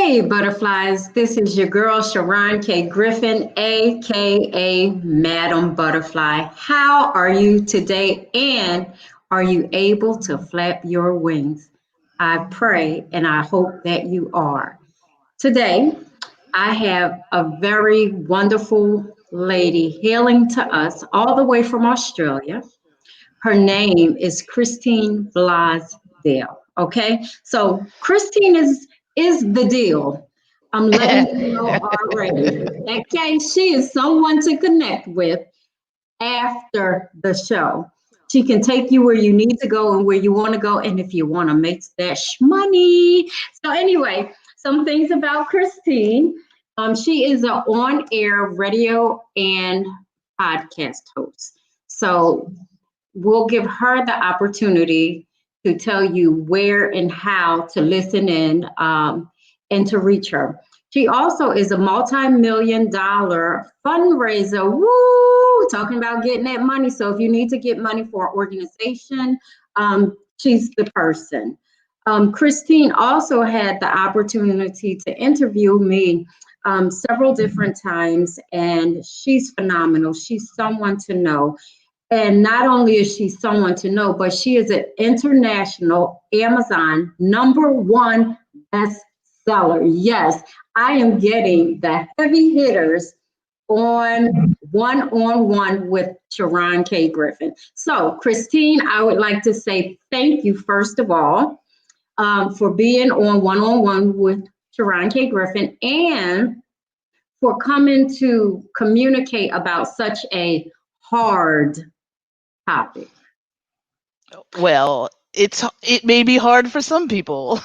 Hey, butterflies. This is your girl, Sharon K. Griffin, aka Madam Butterfly. How are you today? And are you able to flap your wings? I pray and I hope that you are. Today, I have a very wonderful lady hailing to us all the way from Australia. Her name is Christine Blosdale. Okay, so Christine is the deal. I'm letting you know already. Okay, she is someone to connect with after the show. She can take you where you need to go and where you want to go, and if you want to make that money. So anyway, some things about Christine. She is an on-air radio and podcast host. So we'll give her the opportunity to tell you where and how to listen in and to reach her. She also is a multi-million dollar fundraiser. Woo! Talking about getting that money. So if you need to get money for an organization, she's the person. Christine also had the opportunity to interview me several different times, and she's phenomenal. She's someone to know. And not only is she someone to know, but she is an international Amazon #1 bestseller. Yes, I am getting the heavy hitters on one with Sharon K. Griffin. So, Christine, I would like to say thank you, first of all, for being on one with Sharon K. Griffin and for coming to communicate about such a hard topic. Well, it may be hard for some people,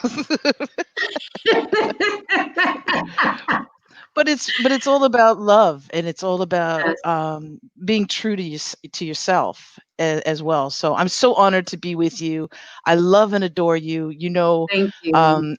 but it's all about love, and it's all about Yes, being true to yourself as well. So I'm so honored to be with you. I love and adore you. thank you.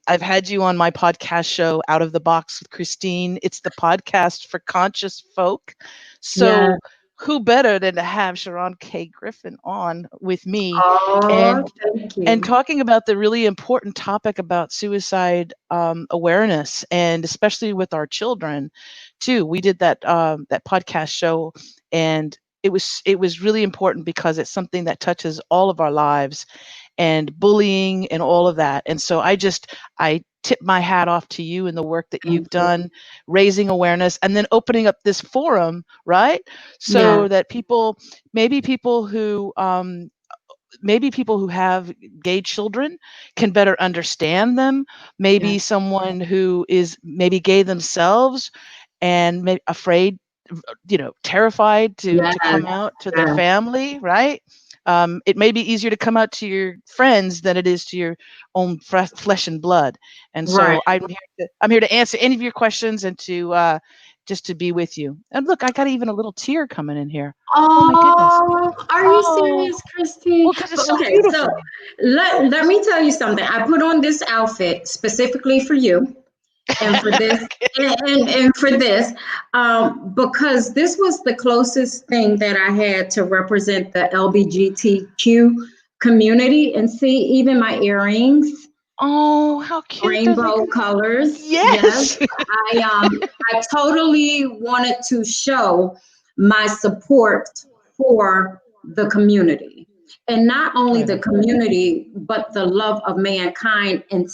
I've had you on my podcast show, Out of the Box with Christine. It's the podcast for conscious folk. Yeah. So who better than to have Sharon K. Griffin on with me Oh, and thank and you. talking about the really important topic about suicide awareness, and especially with our children too. We did that podcast show, and it was really important because it's something that touches all of our lives, and bullying and all of that. And so I tip my hat off to you and the work that Thank you've you. done, raising awareness and then opening up this forum, right? Yeah. So that maybe people who have gay children can better understand them. Yeah. Maybe someone who is maybe gay themselves and afraid, terrified to Yes. come out to their Yes. family, right? It may be easier to come out to your friends than it is to your own flesh and blood. And Right. so I'm here to answer any of your questions and to just to be with you. And look, I got even a little tear coming in here. Oh my goodness. Oh, are you Oh, serious, Christine? well, because it's But so okay, so beautiful. let me tell you something. I put on this outfit specifically for you and for this and for this because this was the closest thing that I had to represent the LGBTQ community. And see, even my earrings, Oh, how cute does it? rainbow colors. Yes, Yes. I totally wanted to show my support for the community, and not only Right. the community, but the love of mankind and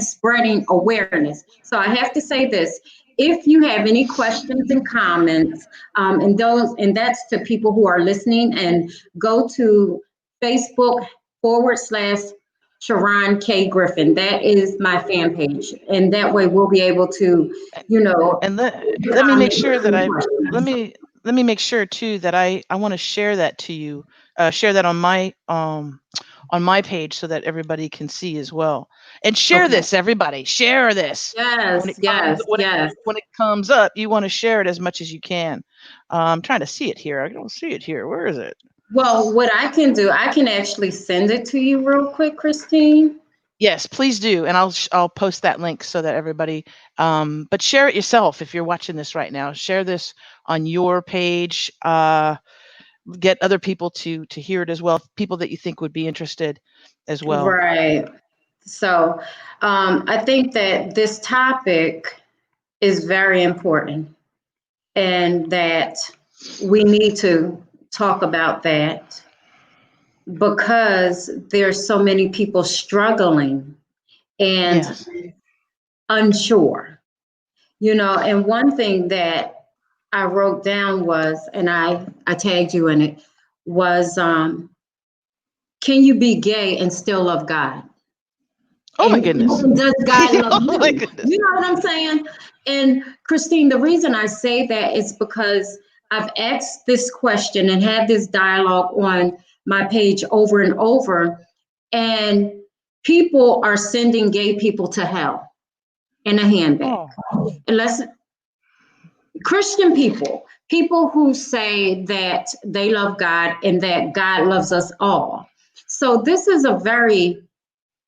spreading awareness. So I have to say this. If you have any questions and comments, and that's to people who are listening, and go to Facebook / Sharon K. Griffin. That is my fan page. And that way we'll be able to, you know, And let me make comment sure that any I let questions. me let me make sure too that I want to share that to you, share that on my page so that everybody can see as well. And share Okay. this, everybody. Share this when Yes, it comes yes, when it yes. when it comes up. You want to share it as much as you can. I'm trying to see it here. I don't see it here. Where is it? Well, what I can do, I can actually send it to you real quick, Christine. Yes, please do, and I'll post that link so that everybody. But share it yourself if you're watching this right now. Share this on your page. Get other people to hear it as well. People that you think would be interested as well. Right. So I think that this topic is very important and that we need to talk about that because there's so many people struggling and Yes. unsure. And one thing that I wrote down was, and I tagged you in it, was can you be gay and still love God? Oh my And goodness. does God love Oh my you? goodness. You know what I'm saying? And Christine, the reason I say that is because I've asked this question and had this dialogue on my page over and over, and people are sending gay people to hell in a handbag. Oh. Unless Christian people, people who say that they love God and that God loves us all. So this is a very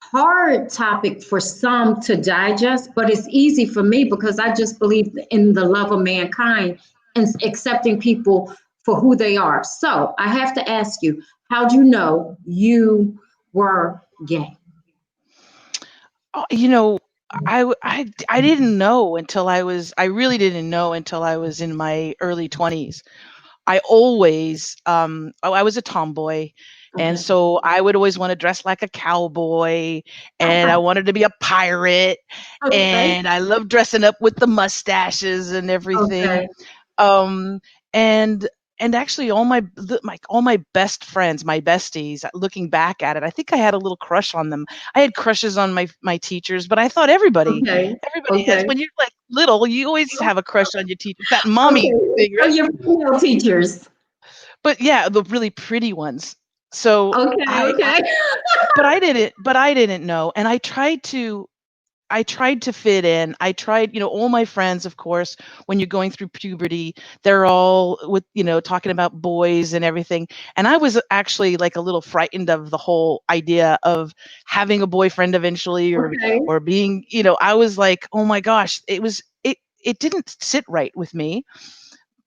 hard topic for some to digest, but it's easy for me because I just believe in the love of mankind and accepting people for who they are. So I have to ask you, how do you know you were gay? Oh, I didn't know until I really didn't know until I was in my early 20s. I was a tomboy, and Okay. so I would always want to dress like a cowboy, and I wanted to be a pirate, Okay. and I loved dressing up with the mustaches and everything. Okay. Um, and and actually all my best friends, my besties, looking back at it, I think I had a little crush on them. I had crushes on my teachers, but I thought Okay. everybody has. Okay. When you're like little, you always have a crush on your teacher. That mommy Okay. thing, So right? you're female teachers. But yeah, the really pretty ones. So Okay. Okay. but I didn't know, and I tried to fit in. I tried, all my friends, of course, when you're going through puberty, they're all with, talking about boys and everything. And I was actually like a little frightened of the whole idea of having a boyfriend eventually, Okay. or being, I was like, oh my gosh, it didn't sit right with me.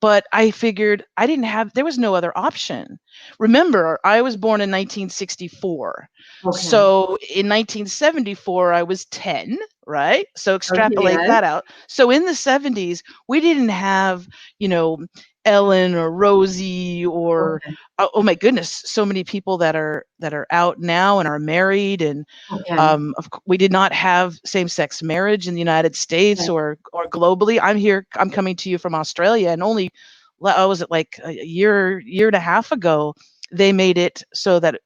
But I figured there was no other option. Remember, I was born in 1964. Okay. So in 1974, I was 10, right? So Okay. extrapolate Yes. that out. So in the 70s, we didn't have, you know, Ellen or Rosie or Okay. oh my goodness, so many people that are out now and are married, and Okay. we did not have same-sex marriage in the United States Okay. or globally. I'm coming to you from Australia, and only was it like a year and a half ago they made it so that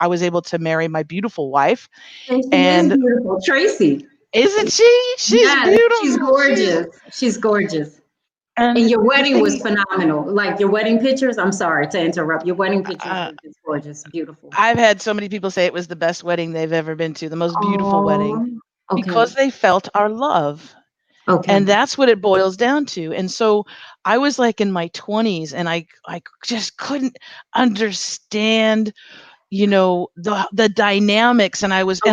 I was able to marry my beautiful wife. And she is And beautiful, Tracy. isn't she? She's Yes, she's beautiful. gorgeous. She's gorgeous. And And your the wedding was thing, phenomenal. Like your wedding pictures, I'm sorry to interrupt. Your wedding pictures uh, were just gorgeous, beautiful. I've had so many people say it was the best wedding they've ever been to, the most beautiful wedding, Oh, okay. because they felt our love. And Okay. that's what it boils down to. And so I was like in my 20s, and I just couldn't understand, the dynamics, and Okay.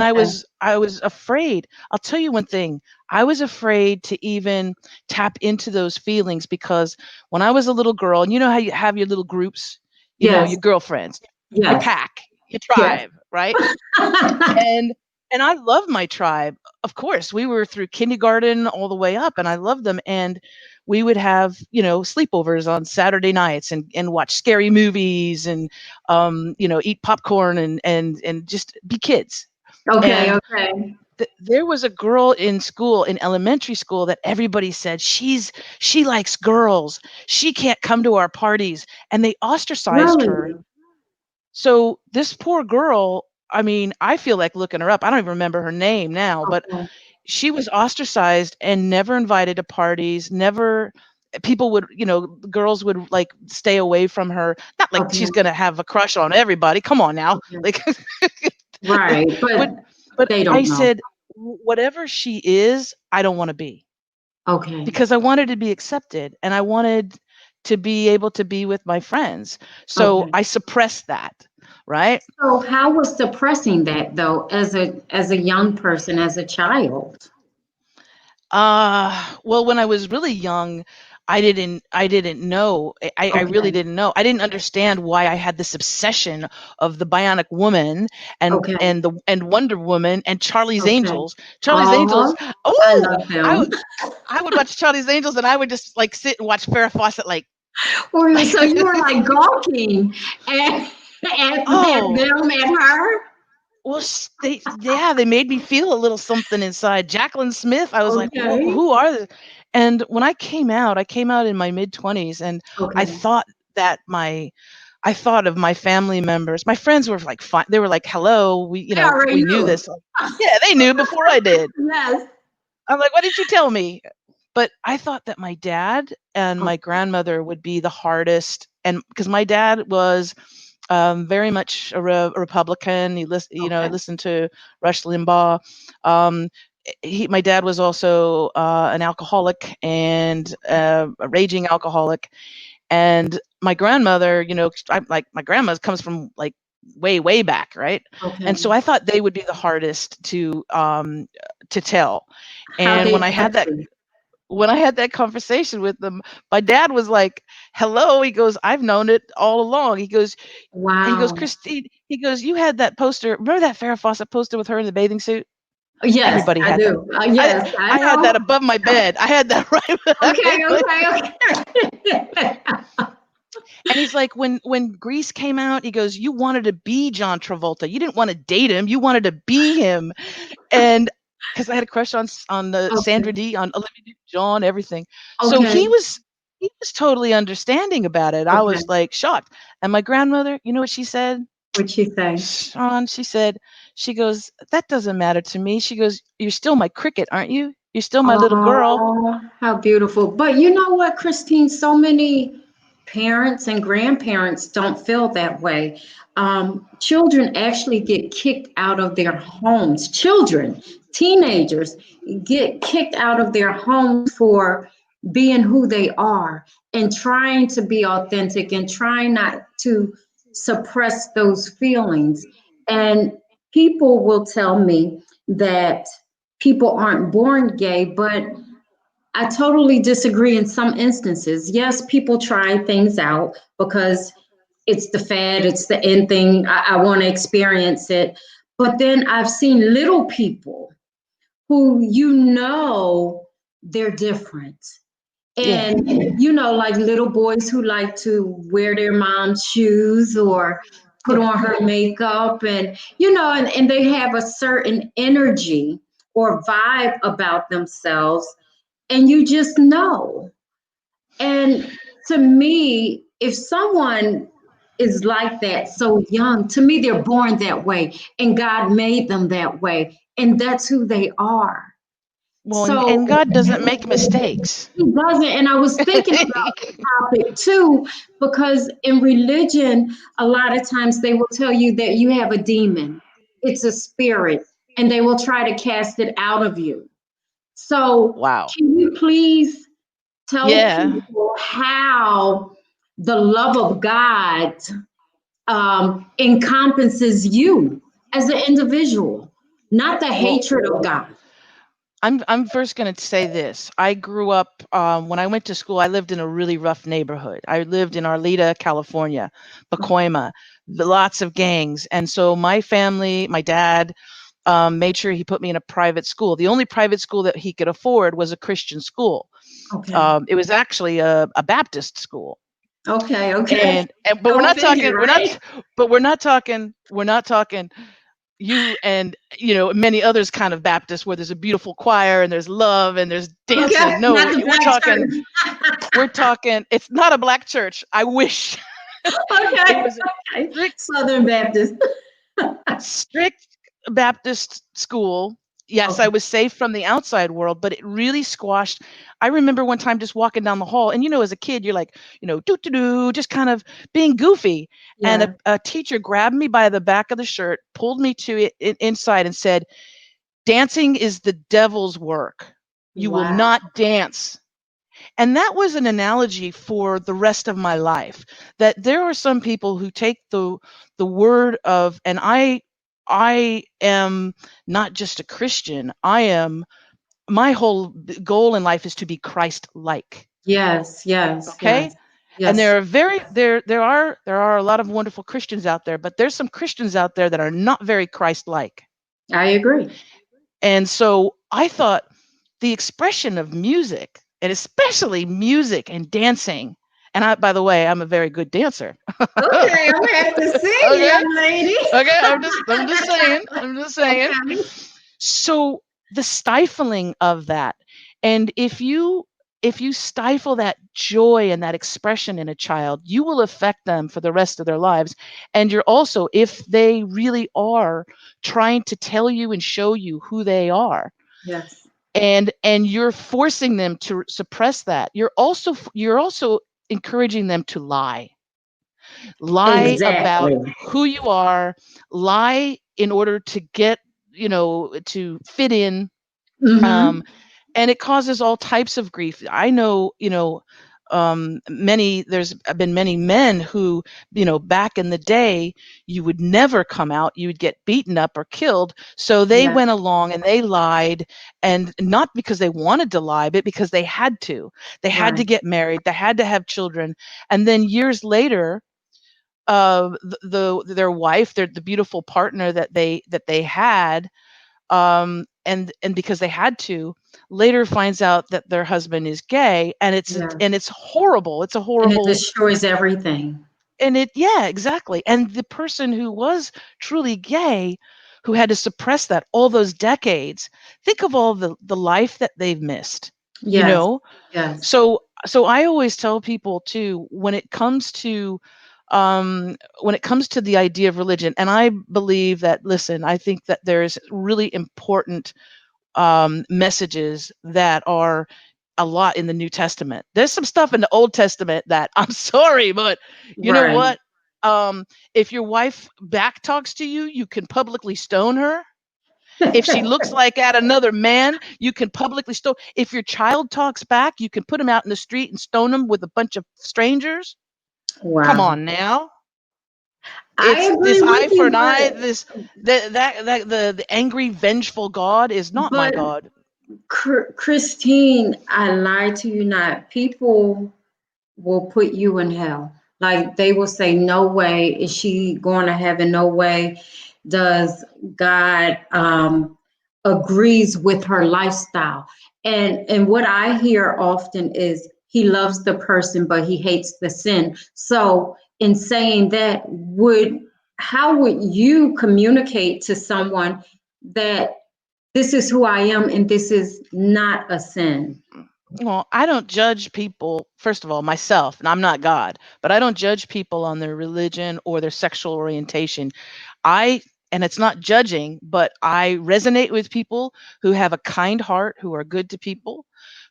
I was afraid. I'll tell you one thing. I was afraid to even tap into those feelings, because when I was a little girl, and you know how you have your little groups, Yes. your girlfriends, your Yes. pack, your Yes. tribe, right? And I love my tribe. Of course, we were through kindergarten all the way up, and I loved them. And we would have, sleepovers on Saturday nights, and watch scary movies, and eat popcorn, and just be kids. Okay. And Okay. there was a girl in school, in elementary school, that everybody said she likes girls. She can't come to our parties, and they ostracized her. Really? So this poor girl, I mean, I feel like looking her up. I don't even remember her name now, but Okay. she was ostracized and never invited to parties, never people would, girls would like stay away from her. Not like Okay. she's going to have a crush on everybody. Come on now. Okay. Like Right. but but They I don't know. said, Whatever she is, I don't want to be." Okay. Because I wanted to be accepted, and I wanted to be able to be with my friends. So Okay. I suppressed that, right? So how was suppressing that though, as a young person, as a child? Well, when I was really young, I didn't know. I really Okay. didn't know. I didn't understand why I had this obsession of the Bionic Woman Okay. and Wonder Woman and Charlie's Okay. Angels. Charlie's Angels. Oh, I Oh, love I them. would I would watch Charlie's Angels, and I would just like sit and watch Farrah Fawcett like So you were like gawking at oh, them and her? well, they made me feel a little something inside. Jacqueline Smith, I was like, Okay. who are they? And when I came out in my mid-20s, and I Okay. thought that I thought of my family members. My friends were like fine. They were like, "Hello, They already we knew knew. this." Like, yeah, they knew before I did. Yes. I'm like, "Why didn't you tell me?" But I thought that my dad and my Okay. grandmother would be the hardest, and because my dad was very much a Republican. He Okay. listened to Rush Limbaugh. Um, my dad was also an alcoholic and a raging alcoholic. And my grandmother, like my grandma comes from like way, way back, right? And so Okay. I thought they would be the hardest to tell. How And they touch you. when I had that conversation with them, my dad was like, "Hello," he goes, "I've known it all along." He goes, Wow. "Christine," he goes, "You had that poster. Remember that Farrah Fawcett poster with her in the bathing suit? Yes, Everybody I had that. do. I Yes, I I had that know. above my bed. I had that Okay, right." okay, okay. And he's like, when Grease came out, he goes, "You wanted to be John Travolta. You didn't want to date him. You wanted to be him." And because I had a crush on the Okay. Sandra Dee, on Olivia Newton-John, everything. So Okay. he was totally understanding about it. I Okay. was like shocked. And my grandmother, you know what she said? What'd she say? Sean, she goes, "That doesn't matter to me." She goes, "You're still my cricket, aren't you? You're still my little girl." Oh, how beautiful. But you know what, Christine? So many parents and grandparents don't feel that way. Children actually get kicked out of their homes. Children, teenagers get kicked out of their homes for being who they are and trying to be authentic and trying not to suppress those feelings. And people will tell me that people aren't born gay, but I totally disagree in some instances. Yes, people try things out because it's the fad, it's the end thing. I want to experience it. But then I've seen little people who they're different. Yeah. And like little boys who like to wear their mom's shoes or put Yeah. on her makeup and they have a certain energy or vibe about themselves and you just know. And to me, if someone is like that so young, to me they're born that way and God made them that way and that's who they are. Well, So and God doesn't make mistakes. he doesn't. And I was thinking about this topic too, because in religion, a lot of times they will tell you that you have a demon, it's a spirit, and they will try to cast it out of you. So, Wow. can you please tell Yeah. people how the love of God encompasses you as an individual, not the Well, hatred of God? I'm first going to say this. I grew up when I went to school. I lived in a really rough neighborhood. I lived in Arleta, California, Pacoima, lots of gangs, and so my family, my dad, made sure he put me in a private school. The only private school that he could afford was a Christian school. Okay. It was actually a Baptist school. Okay. Okay. And but we're Go not figure, talking right? we're not talking you and many others kind of Baptists where there's a beautiful choir and there's love and there's Okay, dancing. No, not the we're black talking church. we're talking it's not a black church. I wish. It Okay, was a okay. strict Southern Baptist. strict Baptist school. Yes, I Okay, was safe from the outside world, but it really squashed. I remember one time just walking down the hall, and as a kid, you're like, doo doo doo, just kind of being goofy. And a, yeah. a teacher grabbed me by the back of the shirt, pulled me to inside, and said, "Dancing is the devil's work. You will Wow. not dance." And that was an analogy for the rest of my life, that there are some people who take the word of, and I am not just a Christian. My whole goal in life is to be Christ like. Yes, yes, Okay. yes, And yes. there are a lot of wonderful Christians out there, but there's some Christians out there that are not very Christ-like. I agree. And so I thought the expression of music, and especially music and dancing, and I, by the way, I'm a very good dancer. Okay, I'm gonna have to see, Okay. young lady. Okay, I'm just saying. I'm just saying. Okay. So the stifling of that, and if you stifle that joy and that expression in a child, you will affect them for the rest of their lives. And you're also, if they really are trying to tell you and show you who they are, Yes, and you're forcing them to suppress that, you're also encouraging them to lie about exactly. who you are, lie in order to get, to fit in. Mm-hmm. um and it causes all types of grief. I know, many there's been many men who, back in the day, you would never come out, you would get beaten up or killed, so they Yes, went along and they lied, and not because they wanted to lie, but because they had to right. get married, they had to have children, and then years later, their wife, the beautiful partner that they had, and because they had to, later finds out that their husband is gay, and Yeah. it's horrible. It's a And it horrible. destroys everything. And yeah, exactly. And the person who was truly gay, who had to suppress that all those decades, think of all the life that they've missed, you Yes, know? yes. So I always tell people too, when it comes to the idea of religion, and I believe that, listen, I think that there's really important messages that are a lot in the New Testament. There's some stuff in the Old Testament that I'm sorry, but you know Right. what? Um, if your wife back talks to you, you can publicly stone her. If she looks like at another man, you can publicly stone. If your child talks back, you can put him out in the street and stone him with a bunch of strangers. Come Wow. on now. I It's agree this with eye for you, an eye. This that the angry, vengeful God is not my but God. Christine, I lie to you not. People will put you in hell. Like they will say, no way is she going to heaven. No way does God agrees with her lifestyle. And what I hear often is he loves the person, but he hates the sin. So in saying that, would how would you communicate to someone that this is who I am and this is not a sin? Well, I don't judge people, first of all, myself, and I'm not God, but I don't judge people on their religion or their sexual orientation. I and it's not judging, but I resonate with people who have a kind heart, who are good to people,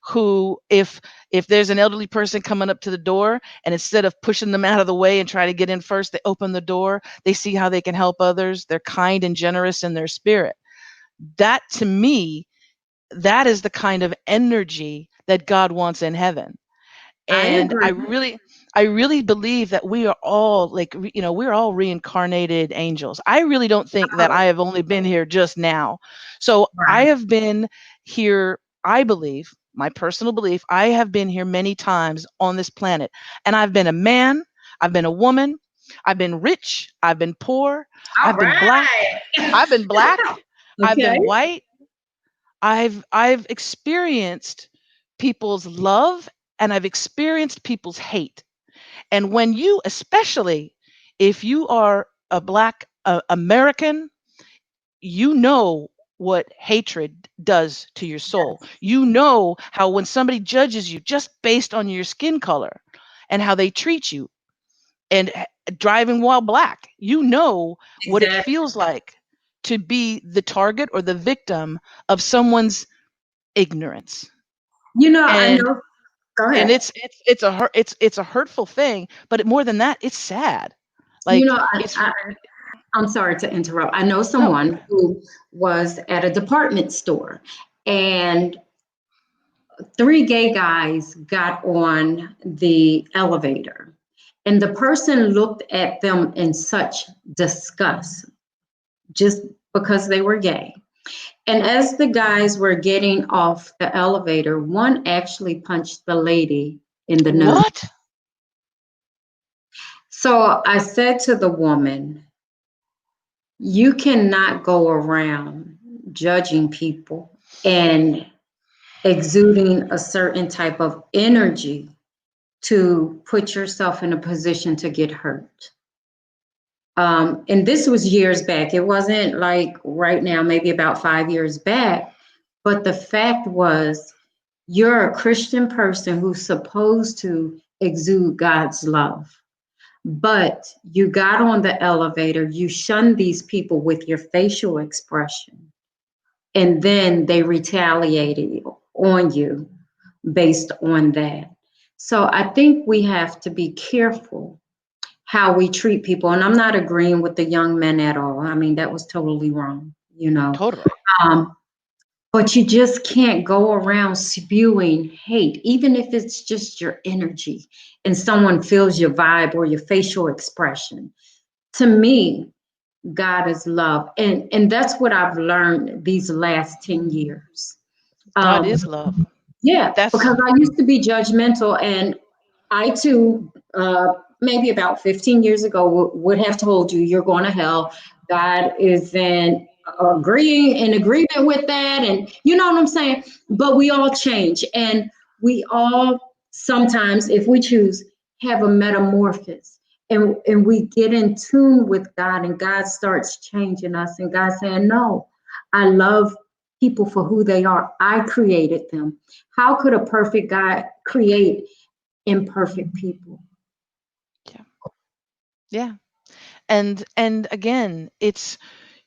who, if there's an elderly person coming up to the door, and instead of pushing them out of the way and try to get in first, they open the door, they see how they can help others, they're kind and generous in their spirit. That, to me, that is the kind of energy that God wants in heaven. I And I agree. really I really believe that we are all, like, we're all reincarnated angels. I really don't think that I Oh, have only been here just now. So I right. have been here, I believe, my personal belief, I have been here many times on this planet. And I've been a man, I've been a woman, I've been rich, I've been poor, All I've been black, right. I've been black, I've Okay. been white, I've experienced people's love, and I've experienced people's hate. And when you, especially if you are a black American, you know what hatred does to your soul. Yes, You know how when somebody judges you just based on your skin color and how they treat you, and driving while black, you know what it exactly. feels like to be the target or the victim of someone's ignorance. I And know. Go and ahead. it's a hurtful thing, but more than that, it's sad. You Like, know, it's I'm sorry to interrupt. I know no. someone who was at a department store and three gay guys got on the elevator. And the person looked at them in such disgust just because they were gay. And as the guys were getting off the elevator, one actually punched the lady in the news. What? So I said to the woman, you cannot go around judging people and exuding a certain type of energy to put yourself in a position to get hurt. And this was years back. It wasn't like right now, maybe about 5 years back. But the fact was, you're a Christian person who's supposed to exude God's love. But you got on the elevator, you shunned these people with your facial expression, and then they retaliated on you based on that. So I think we have to be careful how we treat people. And I'm not agreeing with the young men at all. I mean, that was totally wrong, you know. Totally. Um, but you just can't go around spewing hate, even if it's just your energy and someone feels your vibe or your facial expression. To me, God is love. And that's what I've learned these last 10 years. God Um, is love. yeah, That's because I used to be judgmental, and I too, maybe about 15 years ago, would have told you you're going to hell. God is in agreement with that, and you know what I'm saying. But we all change, and we all sometimes, if we choose, have a metamorphosis, and we get in tune with God, and God starts changing us, and God saying, "No, I love people for who they are. I created them. How could a perfect God create imperfect people?" yeah. Yeah. And again, it's,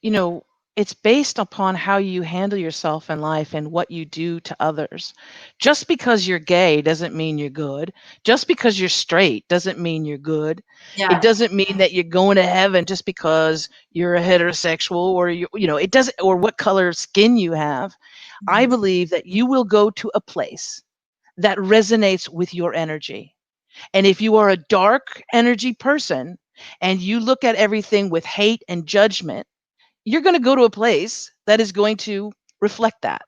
you know, it's based upon how you handle yourself in life and what you do to others. Just because you're gay doesn't mean you're good. Just because you're straight doesn't mean you're good. It Yes. doesn't mean that you're going to heaven just because you're a heterosexual, or you know, it doesn't, or what color skin you have. I believe that you will go to a place that resonates with your energy. And if you are a dark energy person and you look at everything with hate and judgment, you're going to go to a place that is going to reflect that.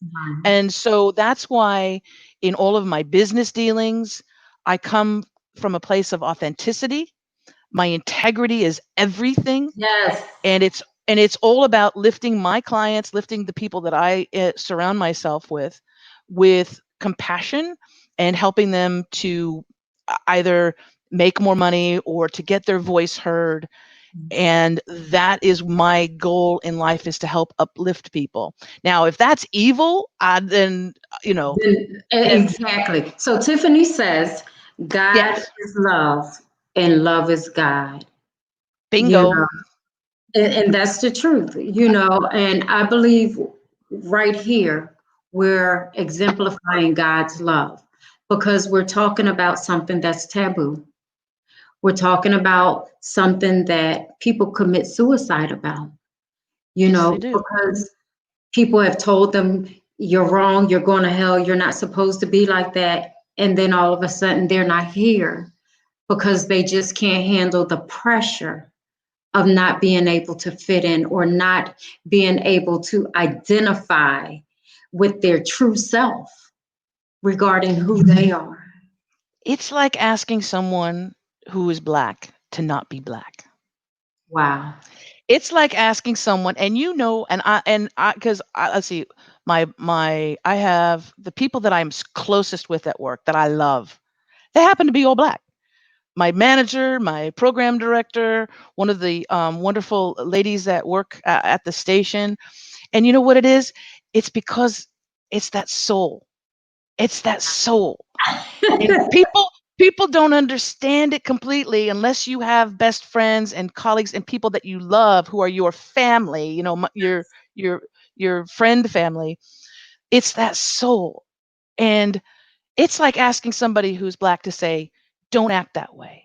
Right. And so that's why in all of my business dealings, I come from a place of authenticity. My integrity is everything, Yes. and it's all about lifting my clients, lifting the people that I surround myself with compassion, and helping them to either make more money or to get their voice heard. And that is my goal in life, is to help uplift people. Now if that's evil, then you know, then Exactly. So Tiffany says, God yes, is love and love is God. You bingo. know, and that's the truth, you know, and I believe right here we're exemplifying God's love because we're talking about something that's taboo. We're talking about something that people commit suicide about, you Yes, they know, do. because people have told them, you're wrong, you're going to hell, you're not supposed to be like that. And then all of a sudden they're not here because they just can't handle the pressure of not being able to fit in or not being able to identify with their true self regarding who they are. It's like asking someone who is black to not be black. Wow. It's like asking someone, and you know, because let's see, I have the people that I'm closest with at work that I love. They happen to be all black. My manager, my program director, one of the wonderful ladies that work at the station, and you know what it is? It's because it's that soul. It's that soul. And people don't understand it completely unless you have best friends and colleagues and people that you love who are your family, you know, your your friend family. It's that soul. And it's like asking somebody who's black to say, don't act that way.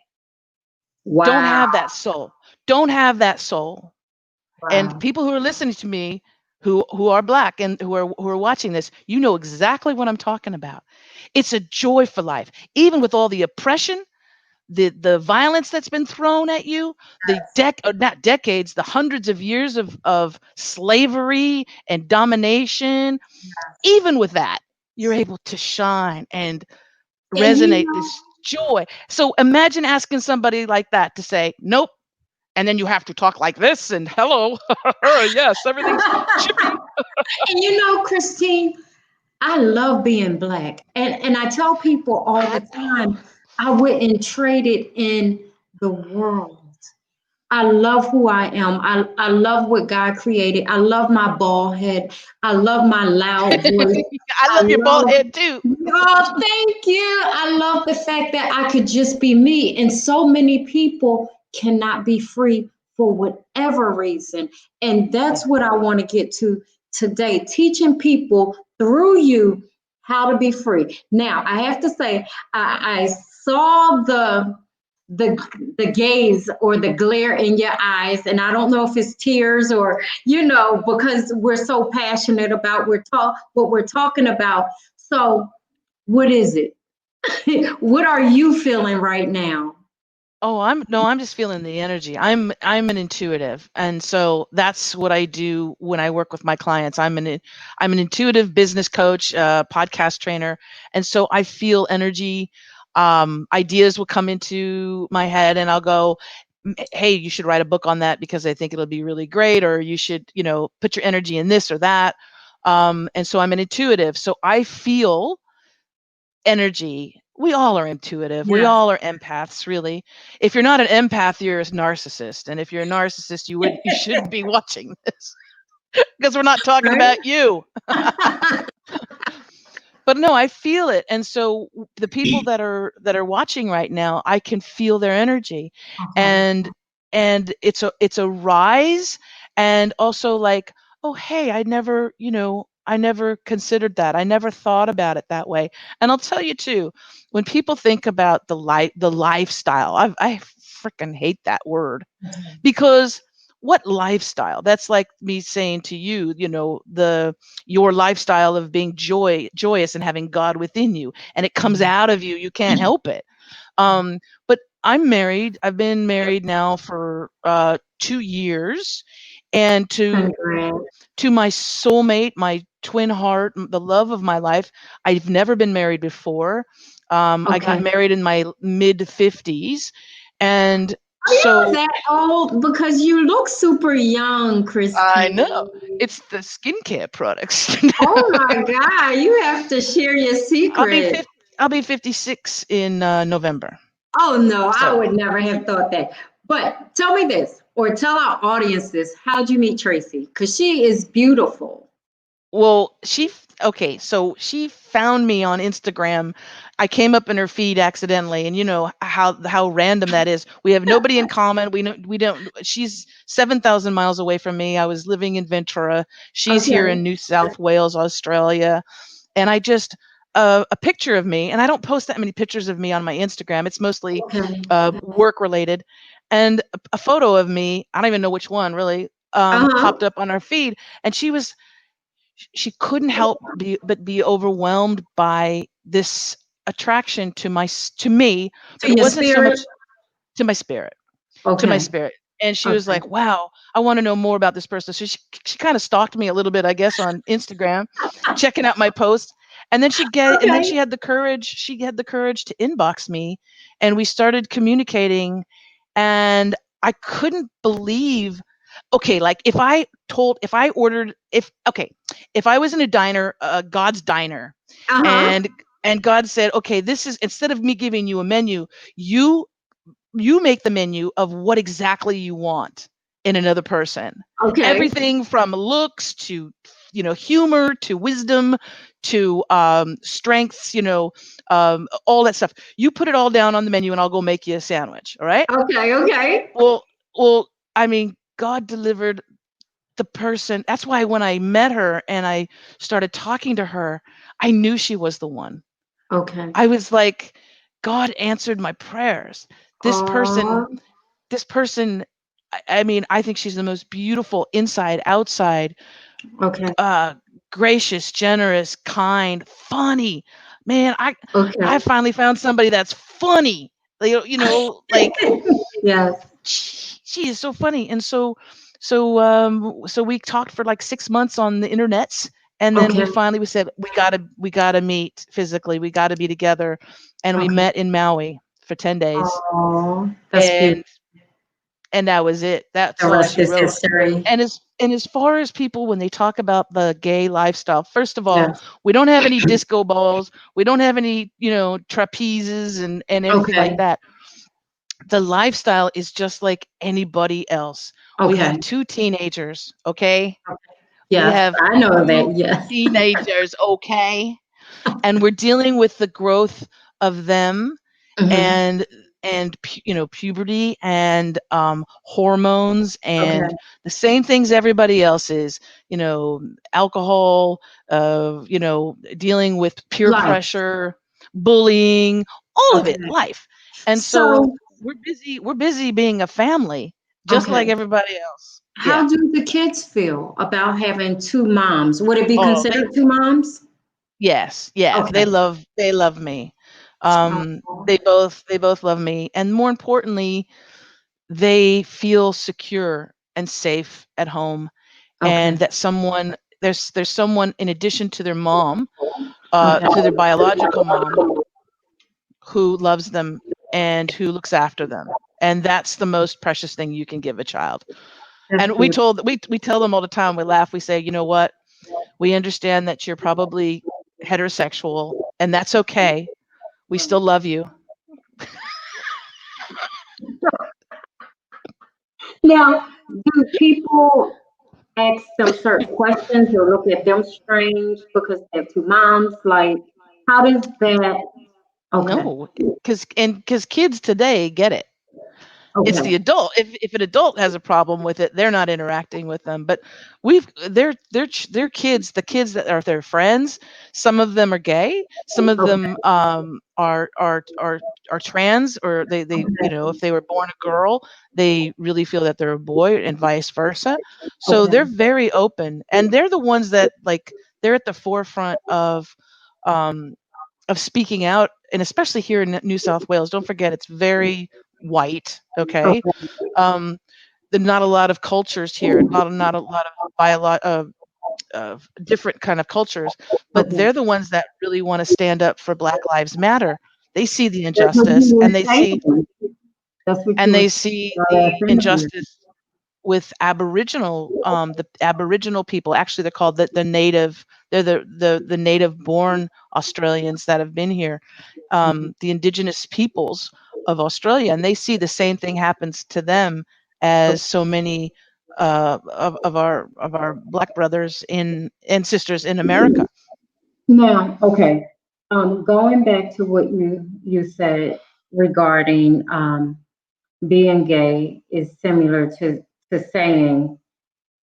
Don't Wow. have that soul. Don't have that soul. And Wow. people who are listening to me, who are black and who are watching this, you know exactly what I'm talking about. It's a joy for life. Even with all the oppression, the violence that's been thrown at you, the not decades, the hundreds of years of slavery and domination, even with that, you're able to shine. And And you resonate know, this joy. So imagine asking somebody like that to say, nope. And then you have to talk like this and hello. Yes, everything's chippy. Christine, I love being black. And I tell people all the time, I wouldn't trade it in the world. I love who I am. I love what God created. I love my bald head. I love my loud voice. I I love your bald love, head too. oh, thank you. I love the fact that I could just be me. And so many people cannot be free for whatever reason. And that's what I want to get to today, teaching people through you how to be free. Now, I have to say, I saw the the gaze or the glare in your eyes, and I don't know if it's tears or because we're so passionate about what we're talking about. So what is it? What are you feeling right now? Oh, I'm just feeling the energy. I'm an intuitive, and so that's what I do when I work with my clients. I'm an intuitive business coach, podcast trainer, and so I feel energy. Ideas will come into my head, and I'll go, "Hey, you should write a book on that because I think it'll be really great," or you should, put your energy in this or that. And so I'm an intuitive, so I feel energy. We all are intuitive. We Yeah. all are empaths, really. If you're not an empath, you're a narcissist. And if you're a narcissist, you shouldn't be watching this because we're not talking Right. about you. But no, I feel it. And so the people that are watching right now, I can feel their energy. Okay. And it's a rise, and also like, oh hey, I never considered that. I never thought about it that way. And I'll tell you too, when people think about the lifestyle, I freaking hate that word because what lifestyle? That's like me saying to you, your lifestyle of being joyous and having God within you, and it comes out of you. You can't help it. But I'm married. I've been married now for 2 years, and Congrats. to my soulmate, my twin heart, the love of my life. I've never been married before. I got Okay. married in my mid 50s, and Are you so that old? Because you look super young, I Christine. know. It's the skincare products. Oh my God, you have to share your I'll be secret. 50, I'll be 56 in November. Oh no, I So, would never have thought that. But tell me this, or tell our audience this. How'd you meet Tracy? Because she is beautiful. well, okay, so she found me on Instagram. I came up in her feed accidentally, and you know how random that is. We have nobody in common. We don't. She's 7,000 miles away from me. I was living in Ventura. She's here Okay. in New South Wales, Australia. And I just a picture of me, and I don't post that many pictures of me on my Instagram. It's mostly Okay. work related, and a photo of me. I don't even know which one really. Uh-huh. Popped up on our feed, and she couldn't help but be overwhelmed by this attraction to me, but To it your wasn't so spirit? much to my spirit to my Okay. spirit. And she was Okay. like, "Wow, I want to know more about this person." So she kind of stalked me a little bit, I guess, on Instagram, checking out my posts. And then Okay. she had the courage to inbox me, and we started communicating. And I couldn't believe, okay, like if I ordered, if I was in a diner, God's diner, Uh-huh. and God said, "Okay, this is, instead of me giving you a menu, you you make the menu of what exactly you want in another person." Okay. Everything from looks to, humor to wisdom to strengths, all that stuff. You put it all down on the menu, and I'll go make you a sandwich. All right. Okay. Okay. Well, well, I mean, God delivered the person. That's why when I met her and I started talking to her, I knew she was the one. Okay. I was like, God answered my prayers. This person, Oh, this person, I mean, I think she's the most beautiful inside, outside, okay. uh, gracious, generous, kind, funny. Man, I Okay. finally found somebody that's funny. Like Yes. she is so funny. And so we talked for like 6 months on the internets, And then Okay. we said we gotta meet physically. We got to be together, and we Okay. met in Maui for 10 days, Oh, that's beautiful. and that was it. The That's all rest she is wrote. history. And as far as people when they talk about the gay lifestyle, first of all, Yes. we don't have any disco balls. We don't have any, trapezes and anything like Okay. that. The lifestyle is just like anybody else. We have Okay. two teenagers, okay? We Yes, have I know two that. Yes. teenagers, okay? And we're dealing with the growth of them Hmm. and puberty and hormones Okay. and the same things everybody else is, alcohol, dealing with peer Life. pressure, bullying, all of it, Okay. life. And so So, we're busy being a family just like okay. everybody else. How Yeah. do the kids feel about having two moms? Would it be Oh, they considered two moms? Yes, yeah, Okay. they love me. Oh, They both love me, and more importantly, they feel secure and safe at home, and okay. that there's someone in addition to their mom, Okay. to their biological mom, who loves them and who looks after them, and that's the most precious thing you can give a child. That's And beautiful. we tell them all the time. We laugh. We say, you know what? We understand that you're probably heterosexual, and that's okay. We still love you. Now, do people ask them certain questions or look at them strange because they have two moms? Like, how does that? Okay. No, because kids today get it. It's Okay. the adult. If an adult has a problem with it, they're not interacting with them. But they're kids. The kids that are their friends. Some of them are gay. Some of Okay. them are trans, or if they were born a girl, they really feel that they're a boy, and vice versa. So they're Okay. very open, and they're the ones that they're at the forefront um, of speaking out, and especially here in New South Wales. Don't forget, it's very white. Okay, Okay. um, there's not a lot of cultures here, not a lot of of different kind of cultures, but Okay. they're the ones that really want to stand up for Black Lives Matter. They see the That's what injustice, you were and they see saying. That's what you and were they saying see in the the last interview. injustice with the Aboriginal people. Actually, they're called the native. They're the native born Australians that have been here, Mhm. the Indigenous peoples of Australia, and they see the same thing happens to them as so many of our Black brothers in and sisters in America. Now, okay, going back to what you said regarding being gay is similar to saying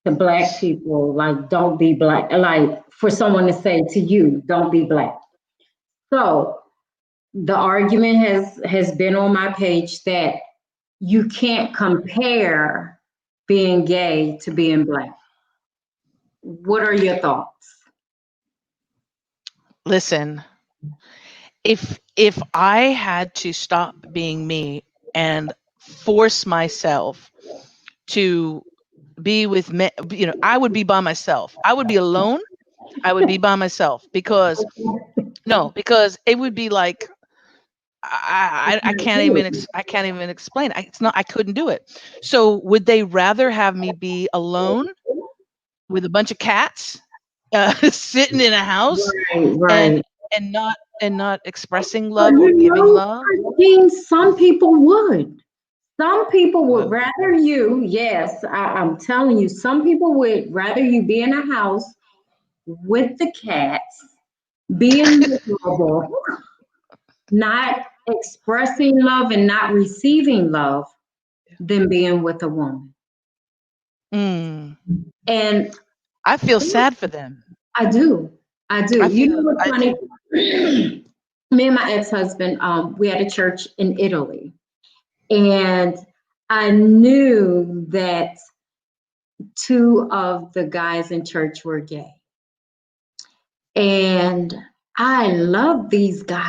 to black people like don't be black, like for someone to say to you don't be black. So the argument has been on my page that you can't compare being gay to being black. What are your thoughts? Listen, if I had to stop being me and force myself to be with me, I would be by myself. I would be alone. I would be by myself because no, because it would be like I can't even explain. It's not I couldn't do it. So would they rather have me be alone with a bunch of cats, sitting in a house Right, and right. not expressing But love or giving love? Christine, some people would. Some people would Uh, rather you, yes, I'm telling you, some people would rather you be in a house with the cats, being miserable, not expressing love and not receiving love than being with a woman. mm, And I feel sad for them. I do. I do. I You feel know what's I funny? do. Me and my ex-husband, we had a church in Italy. And I knew that two of the guys in church were gay. And I love these guys.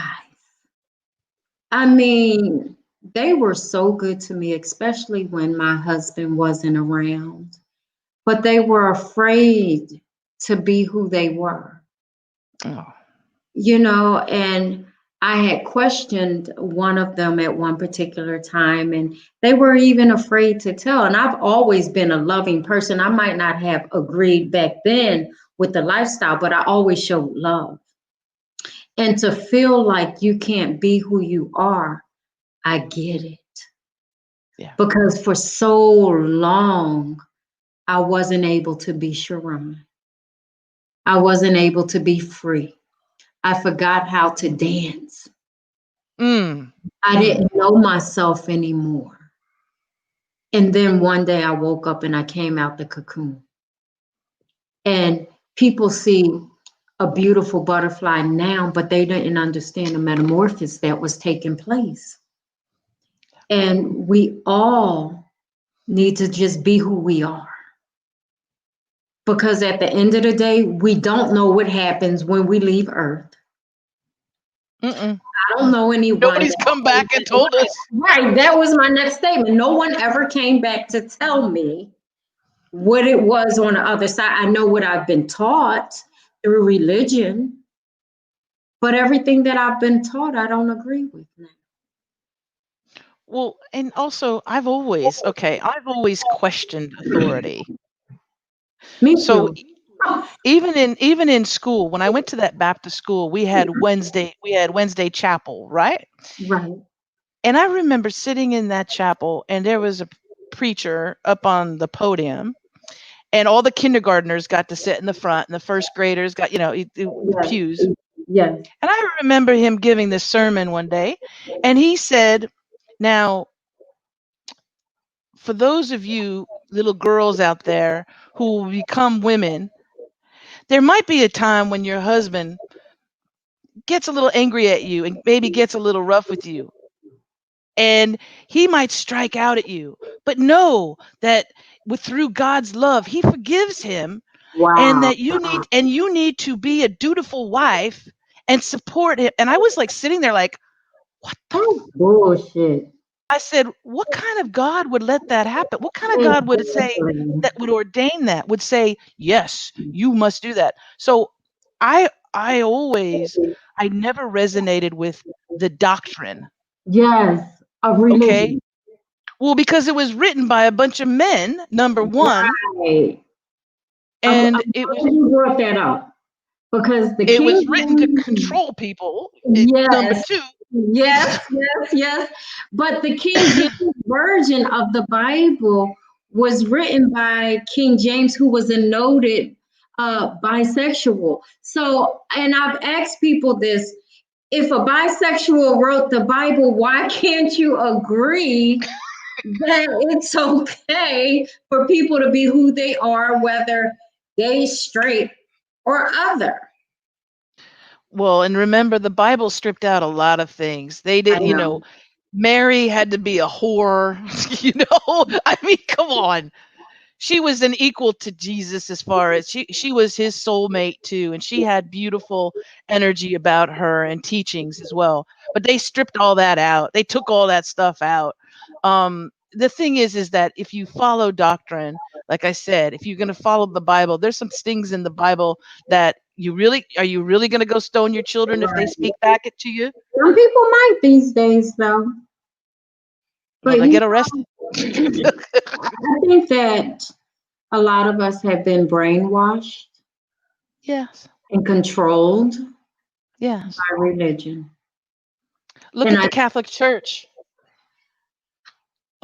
I mean, they were so good to me, especially when my husband wasn't around. But they were afraid. to be who they were. Oh. And I had questioned one of them at one particular time, and they were even afraid to tell. And I've always been a loving person. I might not have agreed back then with the lifestyle, but I always showed love. And to feel like you can't be who you are, I get it. Yeah. Because for so long, I wasn't able to be Sharon. I wasn't able to be free. I forgot how to dance. Mm. I Mm. didn't know myself anymore. And then one day I woke up and I came out the cocoon. And people see a beautiful butterfly now, but they didn't understand the metamorphosis that was taking place. And we all need to just be who we are. Because at the end of the day, we don't know what happens when we leave Earth. Mm-mm. I don't know anyone Nobody's that come came back and told back. us. Right, that was my next statement. No one ever came back to tell me what it was on the other side. I know what I've been taught through religion, but everything that I've been taught, I don't agree with now. Well, and also I've always questioned authority. Me So too. even in school, when I went to that Baptist school, we had Wednesday chapel, right? Right. And I remember sitting in that chapel and there was a preacher up on the podium and all the kindergartners got to sit in the front and the first graders got, the Yes. pews. Yes. And I remember him giving this sermon one day and he said, "Now, for those of you little girls out there who will become women, there might be a time when your husband gets a little angry at you and maybe gets a little rough with you. And he might strike out at you. But know that through God's love, he forgives him and Wow. that you need to be a dutiful wife and support him." And I was like sitting there like, what the That's bullshit. I said, what kind of God would let that happen? What kind of God would say Exactly. that would ordain that, would say, yes, you must do that? So I never resonated with the doctrine. Yes. Of Okay. religion. Well, because it was written by a bunch of men, number one, Right. and I'm glad you brought that up because the it was King written to James, control people. Number yes, two, yes, yes, yes. But the King James version of the Bible was written by King James, who was a noted bisexual. So, and I've asked people this: if a bisexual wrote the Bible, why can't you agree that it's okay for people to be who they are, whether gay, straight, or other? well, and remember, the Bible stripped out a lot of things. They I did, know. Mary had to be a whore. I mean, come on. She was an equal to Jesus as far as she was his soulmate too, and she had beautiful energy about her and teachings as well. But they stripped all that out. They took all that stuff out. The thing is that if you follow doctrine, like I said, if you're going to follow the Bible, there's some things in the Bible that you really going to go stone your children if they Right. speak back it to you? Some people might these days, though. Well, But they get arrested. I think that a lot of us have been brainwashed Yes, and controlled yes. by religion. Look And at the Catholic Church.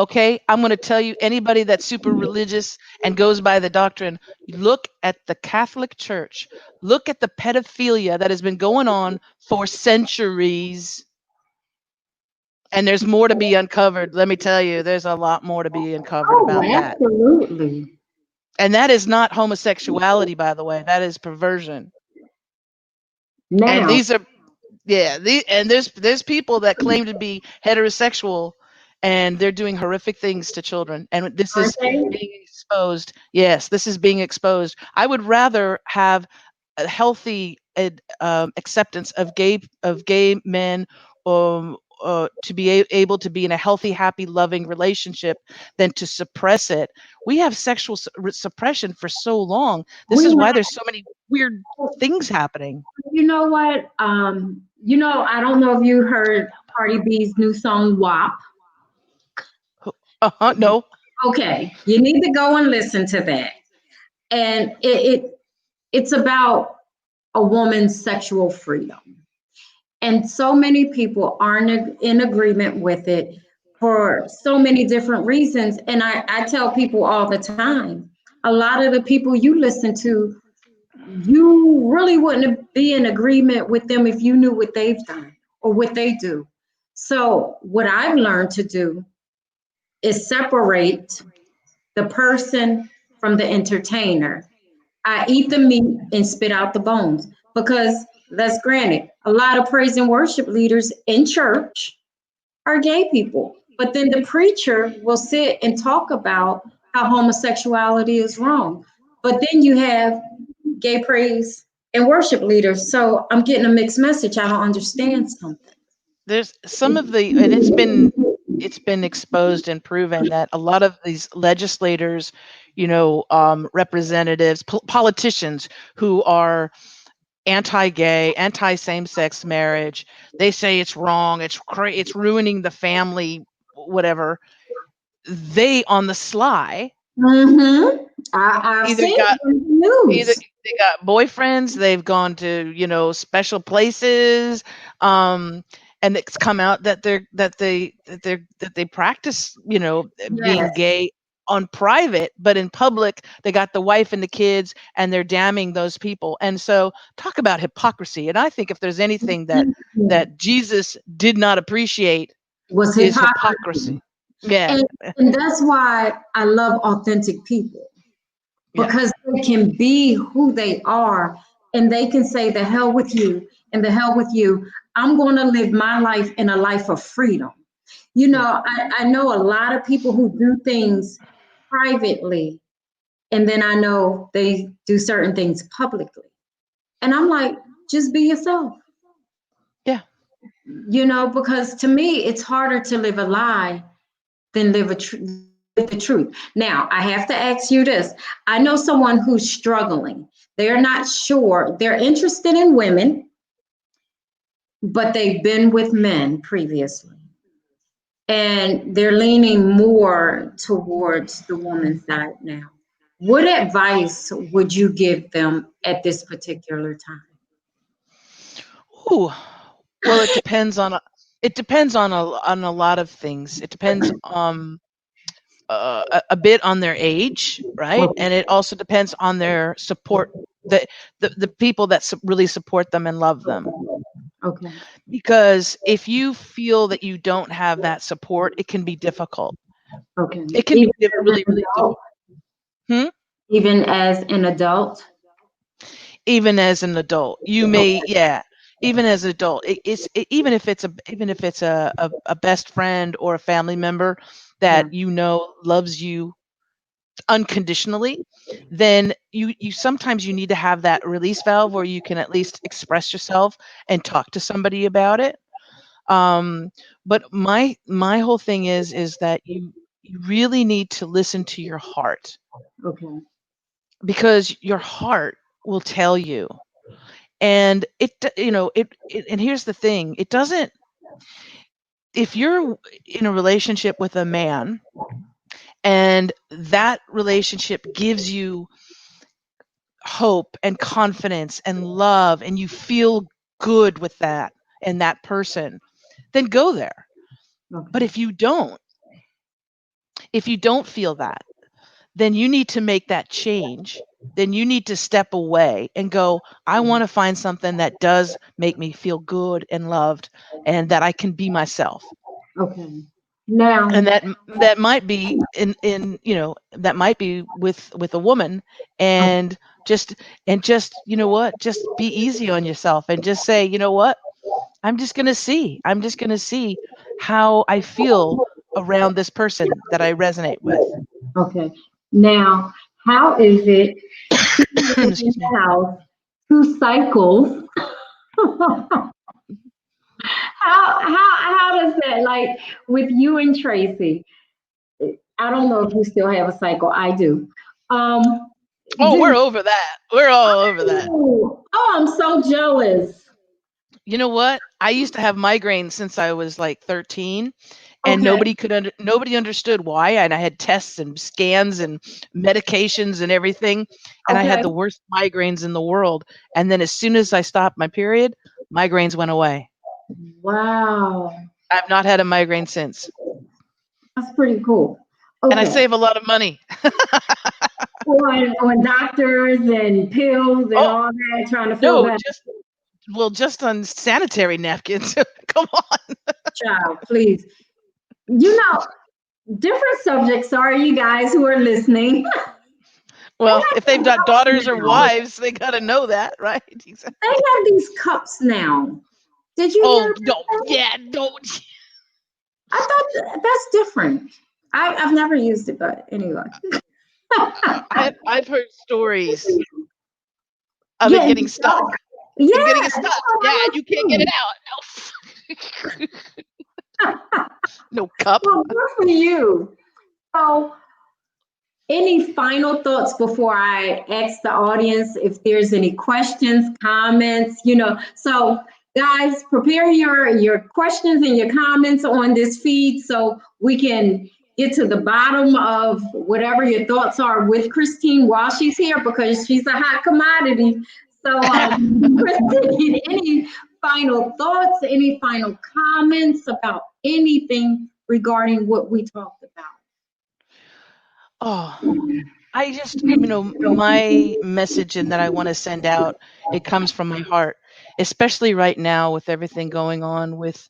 Okay, I'm going to tell you, anybody that's super religious and goes by the doctrine, look at the Catholic Church. Look at the pedophilia that has been going on for centuries. And there's more to be uncovered. Let me tell you, there's a lot more to be uncovered oh, about that. absolutely. And that is not homosexuality, by the way. That is perversion. And Now, these are, yeah, and there's people that claim to be heterosexual and they're doing horrific things to children. And this aren't is they? being exposed. Yes, this is being exposed. I would rather have a healthy acceptance of gay men, able to be in a healthy, happy, loving relationship than to suppress it. We have sexual suppression for so long. This We is why have, there's so many weird things happening. you know what? I don't know if you heard Cardi B's new song WAP. Uh-huh, no. Okay, you need to go and listen to that. And it's about a woman's sexual freedom. And so many people aren't in agreement with it for so many different reasons. And I tell people all the time, a lot of the people you listen to, you really wouldn't be in agreement with them if you knew what they've done or what they do. So, what I've learned to do is separate the person from the entertainer. I eat the meat and spit out the bones because that's granted. A lot of praise and worship leaders in church are gay people, but then the preacher will sit and talk about how homosexuality is wrong. But then you have gay praise and worship leaders. So I'm getting a mixed message. I don't understand something. There's some of the, and it's been exposed and proven that a lot of these legislators, representatives, politicians who are anti-gay, anti-same-sex marriage, they say it's wrong, it's ruining the family, whatever. They on the sly Mm-hmm. I've either seen got it in the either news. they got boyfriends, they've gone to, special places, um, and it's come out that they practice, being Yes. gay on private, but in public they got the wife and the kids, and they're damning those people. And so, talk about hypocrisy. And I think if there's anything that Jesus did not appreciate, Was is hypocrisy. hypocrisy. Yeah, And, and that's why I love authentic people yeah, because they can be who they are and they can say, the hell with you and the hell with you. I'm going to live my life in a life of freedom. yeah. I know a lot of people who do things privately, and then I know they do certain things publicly. And I'm like, just be yourself, Yeah. because to me, it's harder to live a lie than live the truth. Now, I have to ask you this. I know someone who's struggling. They're not sure. They're interested in women, but they've been with men previously. And they're leaning more towards the woman's side now. What advice would you give them at this particular time? Ooh. Well, it depends on a lot of things. It depends a bit on their age, right? Okay. And it also depends on their support, the people that really support them and love them. Okay. Because if you feel that you don't have that support, it can be difficult. Okay. It can be Even as really, an really adult, difficult. Hmm? even as an adult. Even as an adult, you may, Okay. yeah. Even as an adult, even if it's a best friend or a family member Yeah. that loves you unconditionally, then you sometimes you need to have that release valve where you can at least express yourself and talk to somebody about it. Um, but my whole thing is that you really need to listen to your heart, Okay. because your heart will tell you. And and here's the thing, it doesn't if you're in a relationship with a man and that relationship gives you hope and confidence and love, and you feel good with that and that person, then go there. But Okay. if you don't feel that, then you need to make that change. Then you need to step away and go, I want to find something that does make me feel good and loved, and that I can be myself. Okay. Now, And that might be that might be with a woman. And just what, just be easy on yourself and just say, what, I'm just going to see how I feel around this person that I resonate with. okay. Now, how is it two women in Excuse me. the house, two cycles? How does Like with you and Tracy, I don't know if you still have a cycle. I do. Um, Oh, we're do over that. We're all over that. oh, I'm so jealous. You know what? I used to have migraines since I was like 13, and Okay, nobody understood why. And I had tests and scans and medications and everything, and I had okay. the worst migraines in the world. And then as soon as I stopped my period, migraines went away. Wow, I've not had a migraine since, that's pretty cool. and I Okay, save a lot of money. on doctors and pills and Oh all that, trying to feel no, better. just on sanitary napkins. Come on. Child, please. You know, different subject. Sorry, you guys who are listening. They Well, if they've have these got cups daughters or now. wives, they got to know that, right? They have these cups now. Did you hear Oh about no, that? yeah, don't. I thought that's different. I've never used it, but anyway. I've heard stories of it Getting getting stuck. stuck. Yeah, Of getting it that's stuck. what Yeah, I and you can't get heard it too. out. No, no cup. Well, good for you. So, any final thoughts before I ask the audience if there's any questions, comments, So, guys, prepare your questions and your comments on this feed so we can get to the bottom of whatever your thoughts are with Christine while she's here because she's a hot commodity. So, Christine, any final thoughts, any final comments about anything regarding what we talked about? Oh, I just, my message and that I want to send out, it comes from my heart, especially right now with everything going on with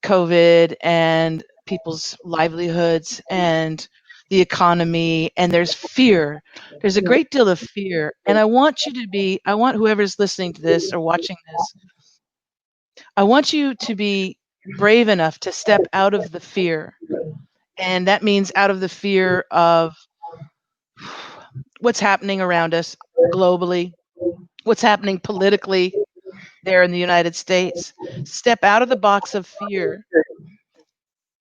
COVID and people's livelihoods and the economy, and there's fear. There's a great deal of fear. And I want whoever's listening to this or watching this, I want you to be brave enough to step out of the fear. And that means out of the fear of what's happening around us globally, what's happening politically there in the United States. Step out of the box of fear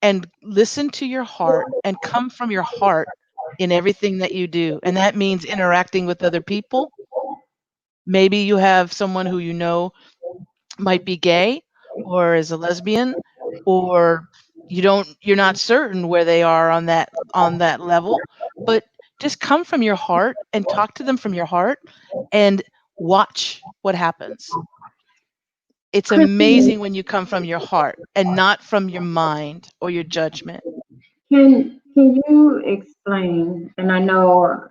and listen to your heart and come from your heart in everything that you do. And that means interacting with other people. Maybe you have someone who you know might be gay or is a lesbian, or you're not certain where they are on that level, but just come from your heart and talk to them from your heart and watch what happens. It's Christine, amazing when you come from your heart and not from your mind or your judgment. can you explain? And I know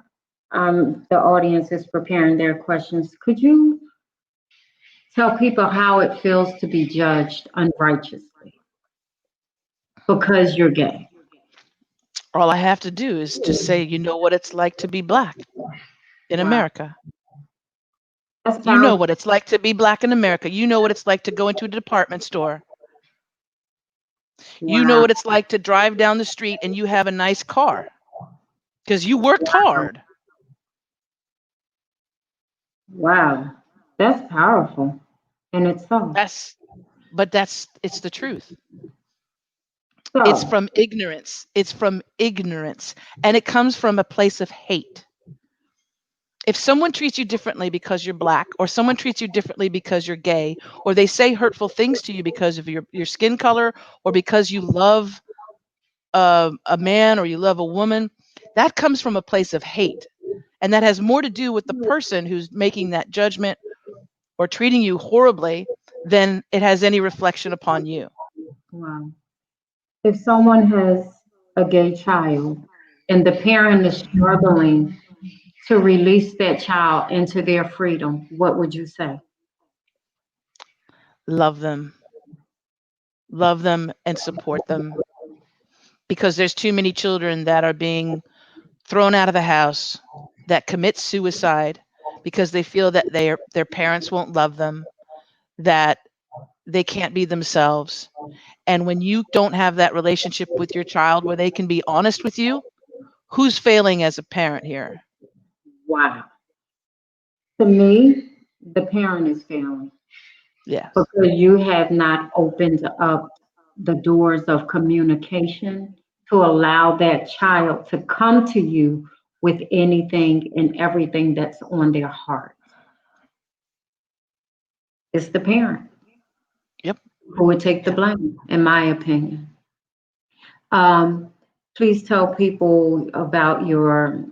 the audience is preparing their questions. Could you tell people how it feels to be judged unrighteously because you're gay? All I have to do is just say, you know what it's like to be black in Wow, America. that's You know powerful. what it's like to be black in America. You know what it's like to go into a department store. You know Wow, what it's like to drive down the street and you have a nice car because you worked hard. wow, that's powerful in itself. It's the truth. It's So, from ignorance. It's from ignorance. And it comes from a place of hate. If someone treats you differently because you're black, or someone treats you differently because you're gay, or they say hurtful things to you because of your skin color, or because you love a man or you love a woman, that comes from a place of hate. And that has more to do with the person who's making that judgment or treating you horribly than it has any reflection upon you. wow. If someone has a gay child and the parent is struggling to release that child into their freedom, what would you say? Love them, love them, and support them, because there's too many children that are being thrown out of the house, that commit suicide because they feel that their parents won't love them, that they can't be themselves. And when you don't have that relationship with your child where they can be honest with you, who's failing as a parent here? Wow. To me, the parent is failing Yes. because you have not opened up the doors of communication to allow that child to come to you with anything and everything that's on their heart. It's the parent Yep. who would take the Yeah. blame, in my opinion. Um, Please tell people about your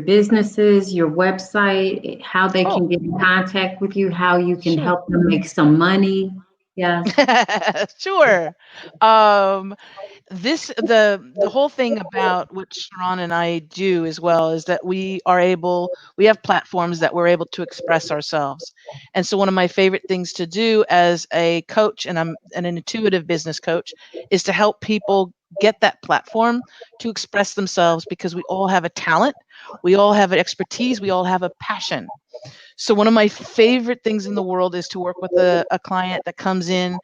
businesses, your website, how they Oh, can get in contact with you, how you can sure. help them make some money. Yes. Sure. Um, the whole thing about what Sharon and I do as well is that we have platforms that we're able to express ourselves. And so one of my favorite things to do as a coach, and I'm an intuitive business coach, is to help people get that platform to express themselves because we all have a talent, we all have an expertise, we all have a passion. So one of my favorite things in the world is to work with a client that comes in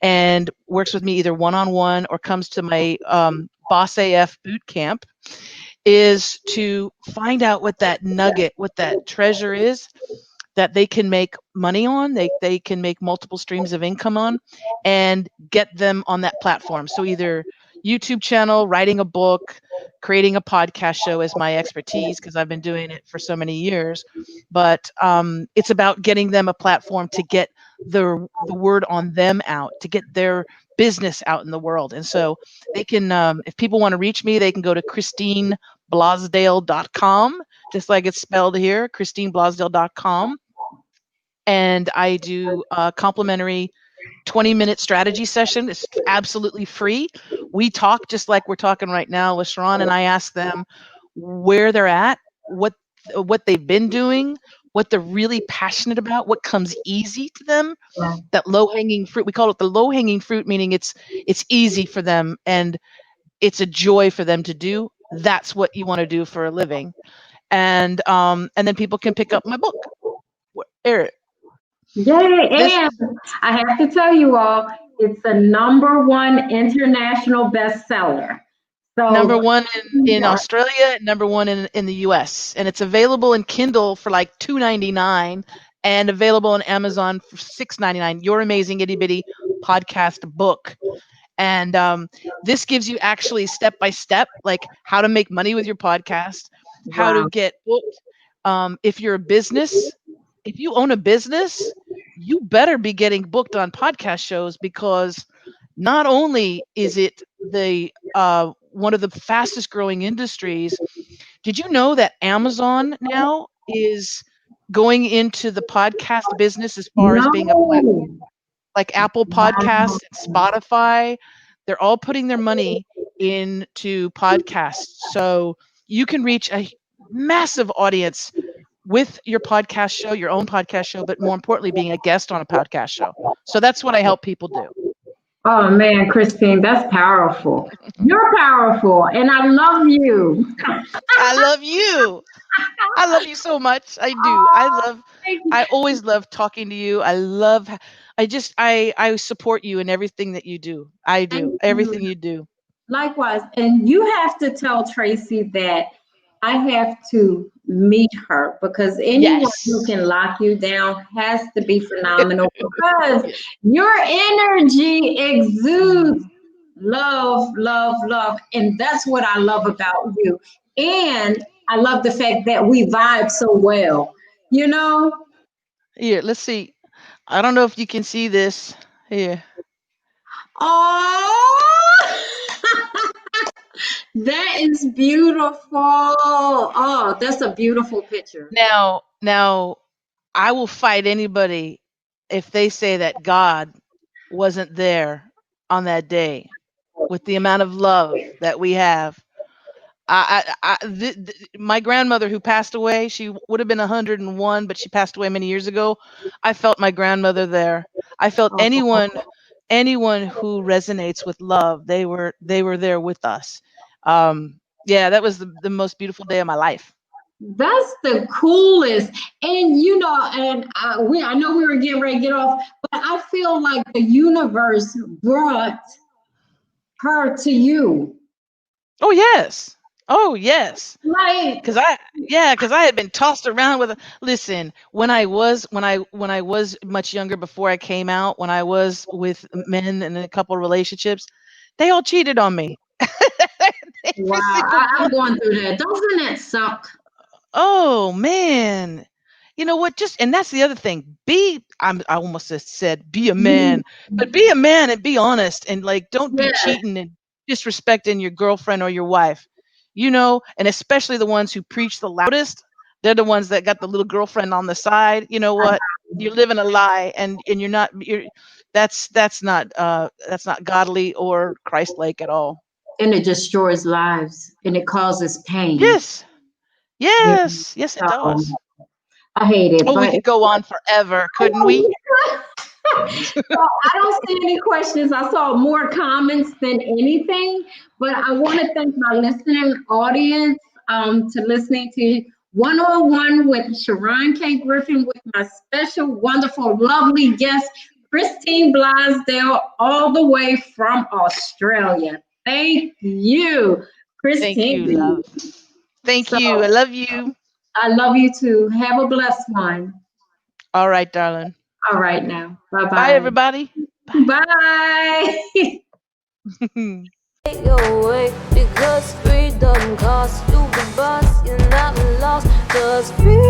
and works with me either one-on-one or comes to my Boss AF boot camp, is to find out what that nugget, what that treasure is that they can make money on, they can make multiple streams of income on, and get them on that platform. So either YouTube channel, writing a book, creating a podcast show is my expertise because I've been doing it for so many years. But it's about getting them a platform to get the word on them out, to get their business out in the world. And so they can, if people want to reach me, they can go to christineblosdale.com, just like it's spelled here, christineblosdale.com. And I do a complimentary 20-minute strategy session. It's absolutely free. We talk just like we're talking right now with Sharon, and I ask them where they're at, what they've been doing, what they're really passionate about, what comes easy to them, that low-hanging fruit. We call it the low-hanging fruit, meaning it's easy for them and it's a joy for them to do. That's what you want to do for a living. And then people can pick up my book. Eric, Yay. this And I have to tell you all, it's a number one international bestseller. number So, one in Australia, number one in the US. And it's available in Kindle for like $2.99 and available on Amazon for $6.99. Your Amazing Itty Bitty Podcast Book. And this gives you actually step by step, like how to make money with your podcast, how to wow. get booked. If you're a business, if you own a business, you better be getting booked on podcast shows because not only is it the one of the fastest growing industries. Did you know that Amazon now is going into the podcast business as far as No. being a platform? Like Apple Wow. Podcasts and Spotify, they're all putting their money into podcasts. So you can reach a massive audience with your podcast show, your own podcast show, but more importantly, being a guest on a podcast show. So that's what I help people do. Oh man, Christine, that's powerful. You're powerful, and I love you. I love you. I love you so much. I do. Oh, thank you. I always love talking to you. I support you in everything that you do. I do. Thank you. Everything you do. Likewise, and you have to tell Tracy that I have to meet her because anyone who Yes. can lock you down has to be phenomenal because Yeah. your energy exudes Mm. love, love, love. And that's what I love about you. And I love the fact that we vibe so well, you know? Here, let's see. I don't know if you can see this. Here. Oh, that is beautiful. Oh, that's a beautiful picture. Now I will fight anybody if they say that God wasn't there on that day with the amount of love that we have. My grandmother who passed away, she would have been 101, but she passed away many years ago. I felt my grandmother there. I felt anyone who resonates with love, they were there with us. Yeah, that was the most beautiful day of my life. That's the coolest. And and I know we were getting ready to get off, but I feel like the universe brought her to you. Oh yes. Oh yes. Like, Cause I had been tossed around with. Listen, when I was much younger before I came out, when I was with men and in a couple of relationships, they all cheated on me. wow, Every single I'm one. going through that. Doesn't that suck? Oh man. You know what? Just and that's the other thing. I almost just said be a man, but be a man and be honest and like don't be Yes, cheating and disrespecting your girlfriend or your wife. And especially the ones who preach the loudest, they're the ones that got the little girlfriend on the side. You know what? You're living a lie and you're that's not godly or Christ-like at all. and it destroys lives and it causes pain. Yes. Yeah, Yes. Yes, it so does. I hate it, Oh, we but could go on forever, couldn't we? so I don't see any questions. I saw more comments than anything, but I want to thank my listening audience to listening to 101 with Sharon K. Griffin with my special, wonderful, lovely guest, Christine Blosdale, all the way from Australia. Thank you, Thank you, Christine. love. Thank So you. I love you. I love you too. Have a blessed one. All right, darling. All right now. Bye Bye, bye. everybody. Bye. Bye. Your way because freedom costs you the bus. You're not lost, 'cause freedom.